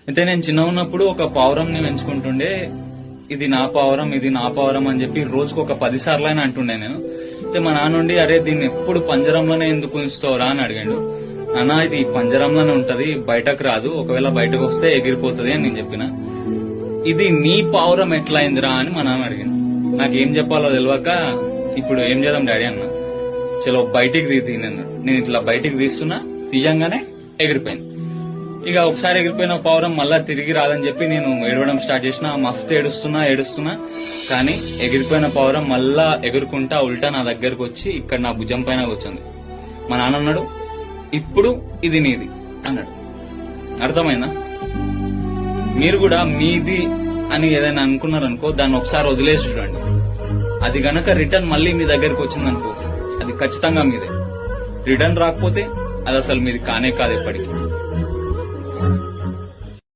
అయితే నేను చిన్న ఉన్నప్పుడు ఒక పావురంని పెంచుకుంటుండే. ఇది నా పావురం, ఇది నా పావురం అని చెప్పి రోజుకు ఒక 10 సార్లు అయినా అంటుండే నేను. అయితే మా నాన్న నుండి, అరే దీన్ని ఎప్పుడు పంజరంలోనే ఎందుకు ఉంచుతావురా అని అడిగాడు. నాన్న ఇది పంజరంలోనే ఉంటది, బయటకు రాదు, ఒకవేళ బయటకు వస్తే ఎగిరిపోతుంది అని నేను చెప్పిన. ఇది నీ పావురం ఎట్లా అయిందిరా అని మా నాన్న అడిగాను. నాకేం చెప్పాలో తెలియక, ఇప్పుడు ఏం చేద్దాం డాడీ అన్న, చలో బయటికి నేను ఇట్లా బయటికి తీస్తున్నా, తీయంగానే ఎగిరిపోయింది. ఇక ఒకసారి ఎగిరిపోయిన పావురం మళ్ళా తిరిగి రాదని చెప్పి నేను ఏడవడం స్టార్ట్ చేసిన. మస్తు ఏడుస్తున్నా, కానీ ఎగిరిపోయిన పావురం మళ్ళా ఎగురుకుంటా ఉల్టా నా దగ్గరకు వచ్చి ఇక్కడ నా భుజం పైన కూర్చుంది. మా నాన్న అన్నాడు, ఇప్పుడు ఇది నీది అన్నాడు. అర్థమైందా? మీరు కూడా మీది అని ఏదైనా అనుకున్నారనుకో, దాన్ని ఒకసారి వదిలేసి చూడండి. అది గనక రిటర్న్ మళ్ళీ మీ దగ్గరకు వచ్చిందనుకో, అది ఖచ్చితంగా మీదే. రిటర్న్ రాకపోతే అది అసలు మీది కానే కాదు ఎప్పటికీ.